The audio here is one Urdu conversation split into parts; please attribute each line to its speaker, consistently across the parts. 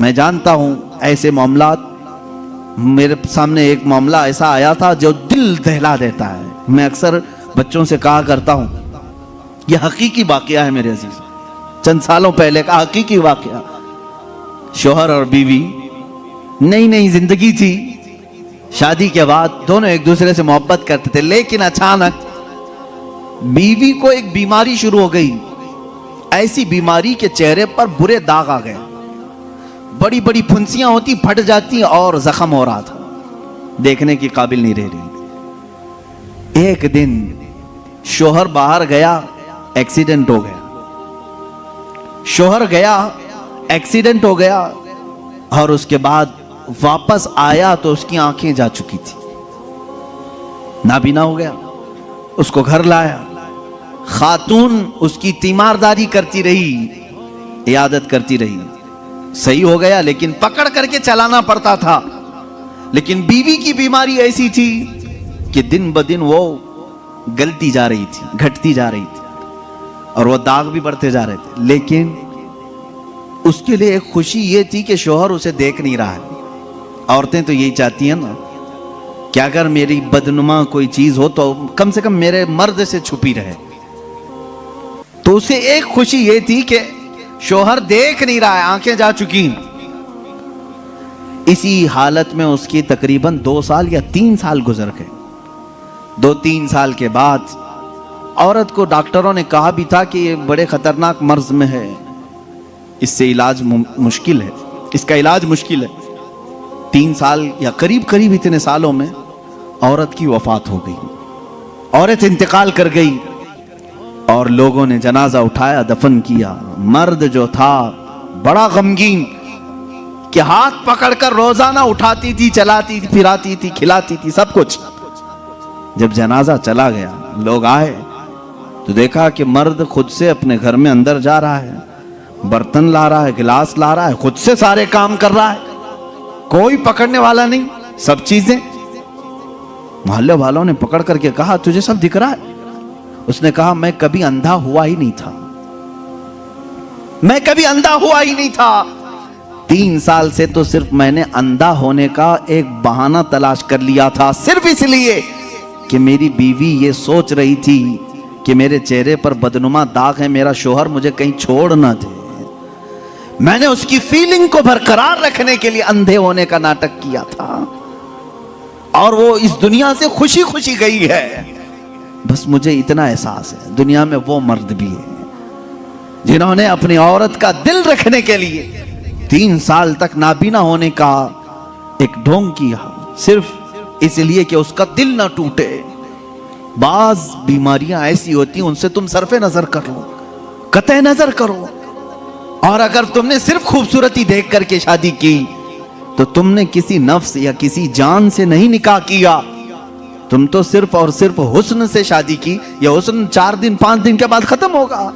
Speaker 1: میں جانتا ہوں ایسے معاملات، میرے سامنے ایک معاملہ ایسا آیا تھا جو دل دہلا دیتا ہے. میں اکثر بچوں سے کہا کرتا ہوں، یہ حقیقی واقعہ ہے میرے عزیز، چند سالوں پہلے کا حقیقی واقعہ. شوہر اور بیوی نئی نئی زندگی تھی، شادی کے بعد دونوں ایک دوسرے سے محبت کرتے تھے، لیکن اچانک بیوی کو ایک بیماری شروع ہو گئی. ایسی بیماری کے چہرے پر برے داغ آ گئے، بڑی بڑی پھنسیاں ہوتی، پھٹ جاتی اور زخم ہو رہا تھا، دیکھنے کی قابل نہیں رہ رہی. ایک دن شوہر باہر گیا، ایکسیڈنٹ ہو گیا. شوہر گیا، ایکسیڈنٹ ہو گیا، اور اس کے بعد واپس آیا تو اس کی آنکھیں جا چکی تھی، نابینا ہو گیا. اس کو گھر لایا، خاتون اس کی تیمارداری کرتی رہی، عیادت کرتی رہی. صحیح ہو گیا لیکن پکڑ کر کے چلانا پڑتا تھا. لیکن بیوی کی بیماری ایسی تھی کہ دن بدن وہ گلتی جا رہی تھی، گھٹتی جا رہی تھی، اور وہ داغ بھی بڑھتے جا رہے تھے. لیکن اس کے لیے ایک خوشی یہ تھی کہ شوہر اسے دیکھ نہیں رہا ہے. عورتیں تو یہی چاہتی ہیں نا کہ اگر میری بدنما کوئی چیز ہو تو کم سے کم میرے مرد سے چھپی رہے. تو اسے ایک خوشی یہ تھی کہ شوہر دیکھ نہیں رہا ہے، آنکھیں جا چکی. اسی حالت میں اس کی تقریباً 2 سال یا 3 سال گزر گئے. 2-3 سال کے بعد عورت کو ڈاکٹروں نے کہا بھی تھا کہ یہ بڑے خطرناک مرض میں ہے، اس سے علاج مشکل ہے، اس کا علاج مشکل ہے. 3 سال یا قریب اتنے سالوں میں عورت کی وفات ہو گئی. عورت انتقال کر گئی اور لوگوں نے جنازہ اٹھایا، دفن کیا. مرد جو تھا بڑا غمگین کہ ہاتھ پکڑ کر روزانہ اٹھاتی تھی، چلاتی تھی، پھراتی تھی، کھلاتی تھی، سب کچھ. جب جنازہ چلا گیا، لوگ آئے تو دیکھا کہ مرد خود سے اپنے گھر میں اندر جا رہا ہے، برتن لا رہا ہے، گلاس لا رہا ہے، خود سے سارے کام کر رہا ہے، کوئی پکڑنے والا نہیں، سب چیزیں. محلے والوں نے پکڑ کر کے کہا تجھے سب دکھ رہا ہے؟ اس نے کہا میں کبھی اندھا ہوا ہی نہیں تھا، میں کبھی اندھا ہوا ہی نہیں تھا. 3 سال سے تو صرف میں نے اندھا ہونے کا ایک بہانہ تلاش کر لیا تھا، صرف اس لیے کہ میری بیوی یہ سوچ رہی تھی کہ میرے چہرے پر بدنما داغ ہے، میرا شوہر مجھے کہیں چھوڑ نہ دے. میں نے اس کی فیلنگ کو برقرار رکھنے کے لیے اندھے ہونے کا ناٹک کیا تھا، اور وہ اس دنیا سے خوشی خوشی گئی ہے. بس مجھے اتنا احساس ہے دنیا میں وہ مرد بھی ہیں جنہوں نے اپنی عورت کا دل رکھنے کے لیے 3 سال تک نابینا ہونے کا ایک ڈھونگ کیا، صرف اس لیے کہ اس کا دل نہ ٹوٹے. بعض بیماریاں ایسی ہوتی ہیں ان سے تم صرف نظر کر لو، قطع نظر کرو. اور اگر تم نے صرف خوبصورتی دیکھ کر کے شادی کی تو تم نے کسی نفس یا کسی جان سے نہیں نکاح کیا، تم تو صرف اور صرف حسن سے شادی کی. یا حسن 4 دن 5 دن کے بعد ختم ہوگا،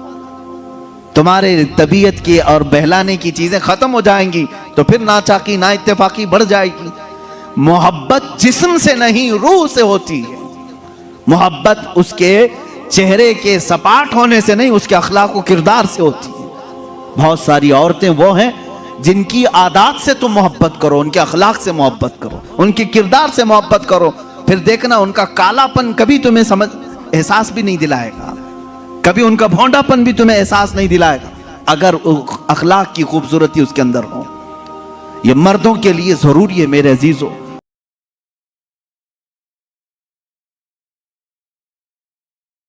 Speaker 1: تمہارے طبیعت کی اور بہلانے کی چیزیں ختم ہو جائیں گی، تو پھر ناچاقی نا اتفاقی بڑھ جائے گی. محبت جسم سے نہیں روح سے ہوتی ہے. محبت اس کے چہرے کے سپاٹ ہونے سے نہیں، اس کے اخلاق و کردار سے ہوتی ہے. بہت ساری عورتیں وہ ہیں جن کی عادات سے تم محبت کرو، ان کے اخلاق سے محبت کرو، ان کے کردار سے محبت کرو، پھر دیکھنا ان کا کالا پن کبھی تمہیں احساس بھی نہیں دلائے گا، کبھی ان کا بھونڈا پن بھی تمہیں احساس نہیں دلائے گا، اگر اخلاق کی خوبصورتی اس کے اندر ہو. یہ مردوں کے لیے ضروری ہے میرے عزیزو.